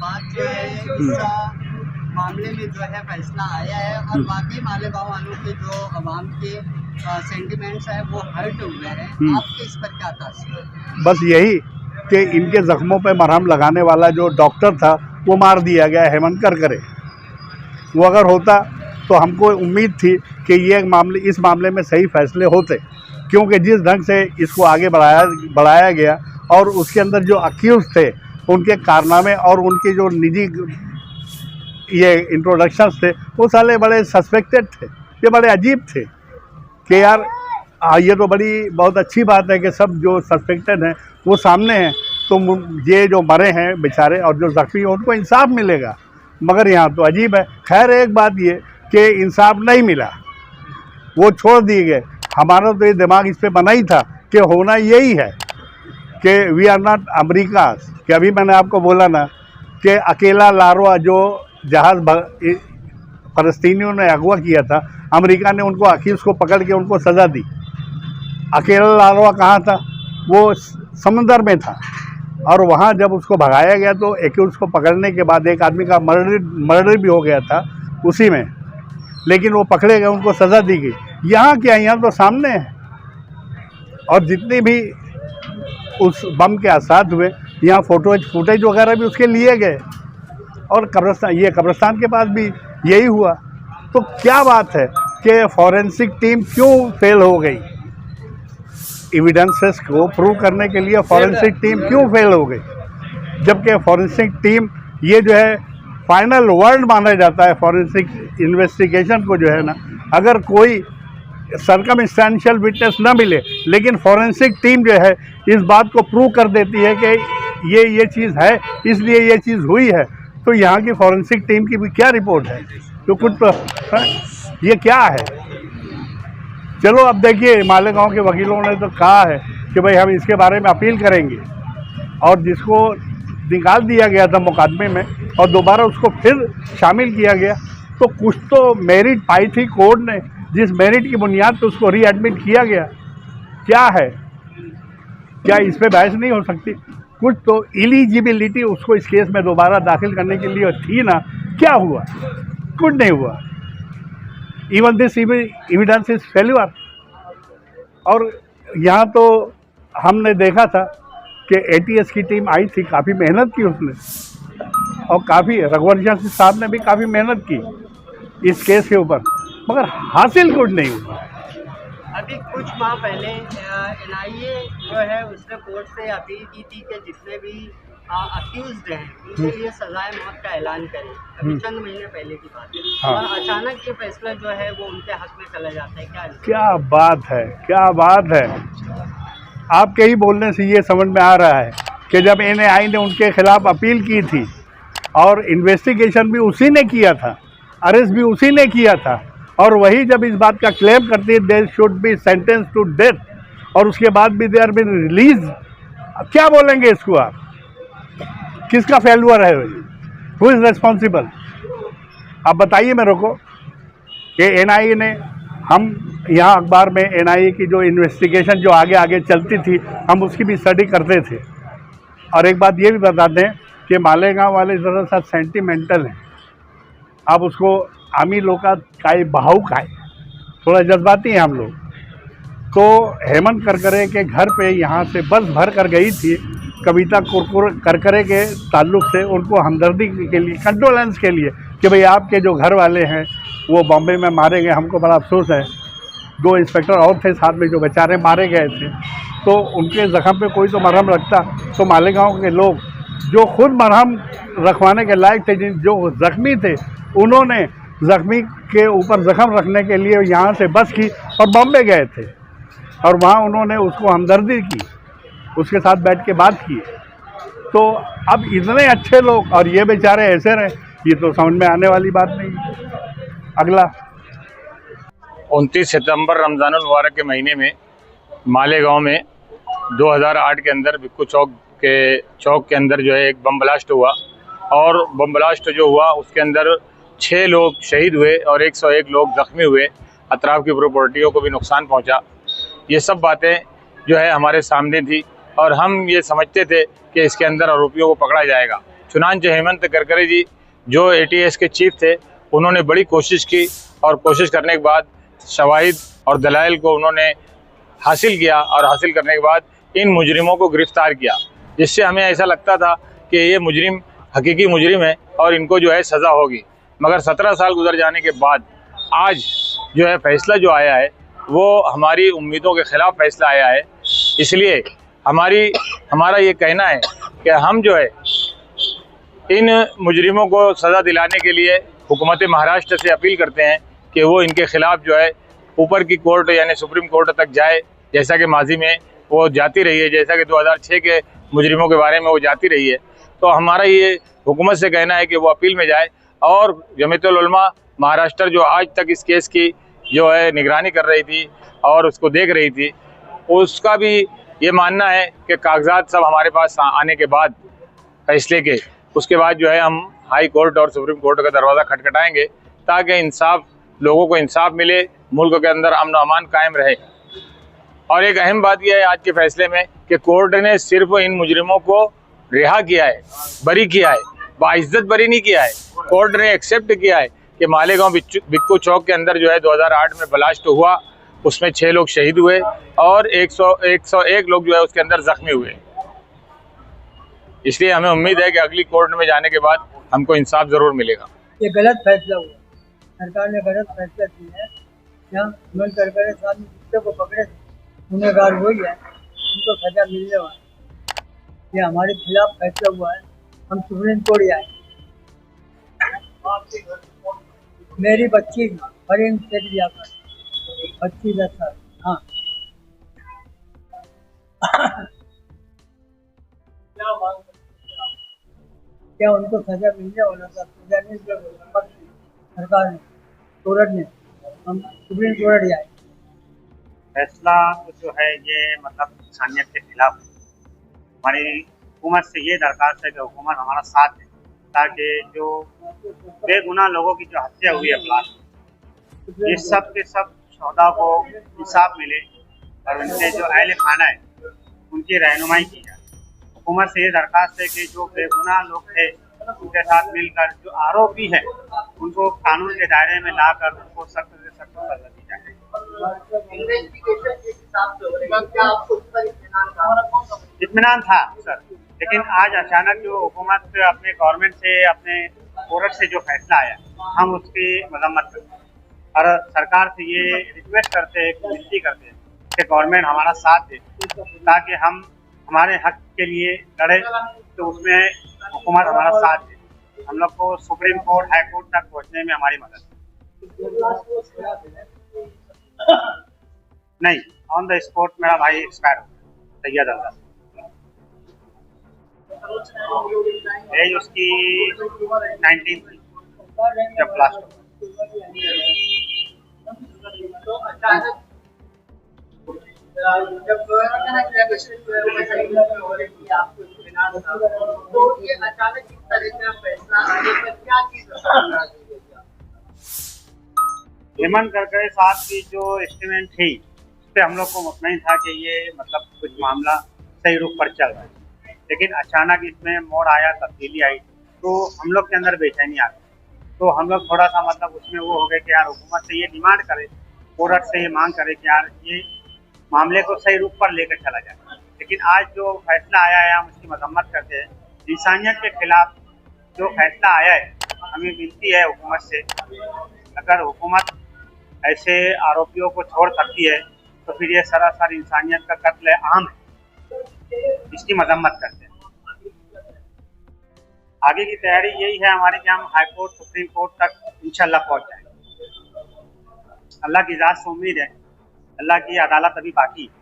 बाद जो है इस मामले में जो है फैसला आया है और बाकी मालेगांव वालों के जो अवाम के सेंटिमेंट्स है वो हर्ट हुए हैं, आपके इस पर क्या तासीर है? बस यही कि इनके ज़ख्मों पे मरहम लगाने वाला जो डॉक्टर था वो मार दिया गया, हेमंत करकरे। वो अगर होता तो हमको उम्मीद थी कि इस मामले में सही फैसले होते, क्योंकि जिस ढंग से इसको आगे बढ़ाया गया और उसके अंदर जो अक्यूज थे उनके कारनामे और उनके जो निजी ये इंट्रोडक्शंस थे वो साले बड़े सस्पेक्टेड थे। ये बड़े अजीब थे कि यार ये तो बहुत अच्छी बात है कि सब जो सस्पेक्टेड हैं वो सामने हैं, तो ये जो मरे हैं बेचारे और जो ज़ख्मी हैं उनको इंसाफ मिलेगा। मगर यहाँ तो अजीब है। खैर एक बात ये कि इंसाफ नहीं मिला, वो छोड़ दिए गए। हमारा तो ये दिमाग इस पे बना ही था कि होना यही है कि वी आर नॉट अमेरिका। कि अभी मैंने आपको बोला ना कि अकेला लारवा जो जहाज़ फ़लस्तीनियों ने अगवा किया था, अमेरिका ने उनको अकीस को पकड़ के उनको सज़ा दी। अकेला लारवा कहाँ था? वो समंदर में था और वहाँ जब उसको भगाया गया तो एक्यूज़ को पकड़ने के बाद एक आदमी का मर्डर भी हो गया था उसी में, लेकिन वो पकड़े गए, उनको सज़ा दी गई। यहाँ क्या, यहाँ तो सामने है। और जितने भी उस बम के आसाद हुए, यहाँ फुटेज वगैरह भी उसके लिए गए। और कब्रिस्तान के पास भी यही हुआ। तो क्या बात है कि फॉरेंसिक टीम क्यों फेल हो गई? एविडेंसेस को प्रूव करने के लिए फॉरेंसिक टीम क्यों फेल हो गई? जबकि फॉरेंसिक टीम ये जो है फाइनल वर्ड माना जाता है फॉरेंसिक इन्वेस्टिगेशन को, जो है ना, अगर कोई सर्कमस्टेंशियल विटनेस न मिले लेकिन फॉरेंसिक टीम जो है इस बात को प्रूव कर देती है कि ये चीज़ है, इसलिए ये चीज़ हुई है। तो यहाँ की फॉरेंसिक टीम की भी क्या रिपोर्ट है? तो कुछ तो ये क्या है? चलो अब देखिए, मालेगांव के वकीलों ने तो कहा है कि भाई हम इसके बारे में अपील करेंगे, और जिसको निकाल दिया गया था मुकदमे में और दोबारा उसको फिर शामिल किया गया, तो कुछ तो मेरिट पाई थी कोर्ट ने, जिस मेरिट की बुनियाद पर उसको रीएडमिट किया गया। क्या है? क्या इस पर बहस नहीं हो सकती? कुछ तो एलिजिबिलिटी उसको इस केस में दोबारा दाखिल करने के लिए थी ना। क्या हुआ? कुछ नहीं हुआ। Even this evidence is failure. और यहाँ तो हमने देखा था कि एटीएस की टीम आई थी, काफ़ी मेहनत की उसने, और काफ़ी रघुवंश साहब ने भी काफ़ी मेहनत की इस केस के ऊपर, मगर हासिल कुछ नहीं हुआ। अभी कुछ माह पहले एनआईए जो है उसने कोर्ट से अपील की थी कि जितने भी अक्यूज्ड हैं उनके लिए सजाए मौत का ऐलान करें। अभी चंद महीने पहले की बात है। हाँ। और अचानक ये फैसला जो है वो उनके हक में चला जाता है। क्या बात है, क्या बात है। आपके ही बोलने से ये समझ में आ रहा है कि जब एनआईए ने उनके खिलाफ अपील की थी और इन्वेस्टिगेशन भी उसी ने किया था, अरेस्ट भी उसी ने किया था, और वही जब इस बात का क्लेम करती है they should be sentence to death, और उसके बाद भी दे आर बीन रिलीज, क्या बोलेंगे इसको आप? किसका फेल्यूर है? Who is responsible? आप बताइए मेरे को कि एनआईए ने, हम यहाँ अखबार में एनआईए की जो इन्वेस्टिगेशन जो आगे आगे चलती थी हम उसकी भी स्टडी करते थे। और एक बात ये भी बता दें कि मालेगांव वाले ज़रा सा सेंटिमेंटल हैं। आप उसको आमी लोग का भावुक है, थोड़ा जज्बाती हैं हम लोग। तो हेमंत करकरे के घर पे यहाँ से बस भर कर गई थी कविता करकरे के ताल्लुक़ से, उनको हमदर्दी के लिए, कंडोलेंस के लिए, कि भाई आपके जो घर वाले हैं वो बॉम्बे में मारे गए, हमको बड़ा अफसोस है। 2 इंस्पेक्टर और थे साथ में जो बेचारे मारे गए थे, तो उनके ज़ख्म पे कोई तो मरहम रखता। तो मालेगांव के लोग जो खुद मरहम रखवाने के लायक थे, जो ज़ख्मी थे, उन्होंने ज़ख्मी के ऊपर ज़ख्म रखने के लिए यहाँ से बस की और बॉम्बे गए थे, और वहाँ उन्होंने उसको हमदर्दी की, उसके साथ बैठ के बात की। तो अब इतने अच्छे लोग और ये बेचारे ऐसे रहे, ये तो समझ में आने वाली बात नहीं। अगला 29 सितंबर रमज़ानुल मुबारक के महीने में मालेगांव में 2008 के अंदर बिक्कू चौक के अंदर जो है एक बम ब्लास्ट हुआ, और बम ब्लास्ट जो हुआ उसके अंदर 6 लोग शहीद हुए और 101 लोग ज़ख्मी हुए। अतराफ़ की प्रॉपर्टियों को भी नुकसान पहुंचा। ये सब बातें जो है हमारे सामने थी और हम ये समझते थे कि इसके अंदर आरोपियों को पकड़ा जाएगा, चुनांचे हेमंत करकरे जी जो ATS के चीफ थे, उन्होंने बड़ी कोशिश की और कोशिश करने के बाद शवाहिद और दलाइल को उन्होंने हासिल किया और हासिल करने के बाद इन मुजरिमों को गिरफ्तार किया, जिससे हमें ऐसा लगता था कि ये मुजरिम हकीकी मुजरिम है और इनको जो है सज़ा होगी। मगर 17 साल गुजर जाने के बाद आज जो है फैसला जो आया है वो हमारी उम्मीदों के ख़िलाफ़ फैसला आया है। इसलिए हमारा ये कहना है कि हम जो है इन मुजरिमों को सज़ा दिलाने के लिए हुकूमत महाराष्ट्र से अपील करते हैं कि वो इनके ख़िलाफ़ जो है ऊपर की कोर्ट यानी सुप्रीम कोर्ट तक जाए, जैसा कि माजी में वो जाती रही है, जैसा कि 2006 के मुजरिमों के बारे में वो जाती रही है। तो हमारा ये हुकूमत से कहना है कि वो अपील में जाए और जमीयतुल उलमा महाराष्ट्र जो आज तक इस केस की जो है निगरानी कर रही थी और उसको देख रही थी, उसका भी ये मानना है कि कागजात सब हमारे पास आने के बाद फैसले के उसके बाद जो है हम हाई कोर्ट और सुप्रीम कोर्ट का दरवाज़ा खटखटाएंगे ताकि इंसाफ लोगों को इंसाफ मिले, मुल्क के अंदर अमन और अमान कायम रहे। और एक अहम बात यह है आज के फैसले में कि कोर्ट ने सिर्फ इन मुजरिमों को रिहा किया है, बरी किया है, बाइज्जत बरी नहीं किया है। कोर्ट ने एक्सेप्ट किया है कि मालेगांव बिक्कू चौक के अंदर जो है 2008 में ब्लास्ट हुआ, उसमें 6 लोग शहीद हुए और 101 लोग जो है उसके अंदर जख्मी हुए। इसलिए हमें उम्मीद है कि अगली कोर्ट में जाने के बाद हमको इंसाफ ज़रूर मिलेगा। ये गलत फैसला हुआ, सरकार ने गलत फैसला किया है। यहाँ हेमंत करकरे साहब ने जितने को पकड़े गुनहगार वही है, उनको सजा मिलने वाली। ये हमारे खिलाफ फैसला हुआ है, हम सुप्रीम कोर्ट आए। मेरी बच्ची फरीम शेख जाकर 25 साल, हाँ क्या उनको सजा मिलने वाला था? सजा नहीं, सरकार ने कोर्ट ने, हम सुप्रीम कोर्ट आए। फैसला जो है ये मतलब इंसानियत के खिलाफ है। हमारी हुकूमत से ये दरख्वास्त है कि हुकूमत हमारा साथ दे ताकि जो बेगुनाह लोगों की जो हत्या हुई है ब्लास्ट, ये सब के सब शोहदा को इंसाफ मिले और उनके जो अहले खाना है उनकी रहनुमाई की जाए। हुकूमत से ये दरख्वास्त है कि जो बेगुनाह लोग थे उनके साथ मिलकर जो आरोपी है उनको कानून के दायरे में लाकर उनको सख्त से सख्त सजा दी जाए। इत्मीनान था सर, लेकिन आज अचानक जो हुकूमत अपने गवर्नमेंट से अपने कोर्ट से जो फैसला आया हम उसकी मजम्मत करते हैं और सरकार से ये रिक्वेस्ट करते हैं, विनती करते हैं कि गवर्नमेंट हमारा साथ दे ताकि हम हमारे हक के लिए लड़े, तो उसमें हुकूमत हमारा साथ दे। हम लोग को सुप्रीम कोर्ट, हाई कोर्ट तक पहुंचने में हमारी मदद नहीं। ऑन द स्पॉट मेरा भाई एक्सपायर हो गया, सैयद अल्लाह। एज उसकी 19 थी जब ब्लास्ट हुआ। हेमंत करकरे साहब की जो स्टेटमेंट थी उस पर हम लोग को मुतमईन था कि ये मतलब कुछ मामला सही रुख पर चल रहा है, लेकिन अचानक इसमें मोड़ आया, तब्दीली आई तो हम लोग के अंदर बेचैनी आ गई। तो हम लोग थोड़ा सा मतलब उसमें वो हो गए कि यार हुकूमत से ये डिमांड करे, कोर्ट से ये मांग करे कि यार ये मामले को सही रूप पर लेकर चला जाए। लेकिन आज जो फैसला आया है हम उसकी मजम्मत करते हैं। इंसानियत के खिलाफ जो फैसला आया है, हमें विनती है हुकूमत से, अगर हुकूमत ऐसे आरोपियों को छोड़ सकती है तो फिर ये सरासर इंसानियत का कत्ल आम है, इसकी मजम्मत करते हैं। आगे की तैयारी यही है हमारी कि हम हाई कोर्ट, सुप्रीम कोर्ट तक इंशाल्लाह पहुंच जाएंगे। अल्लाह की इजाज़त से उम्मीद है, अल्लाह की अदालत अभी बाकी है।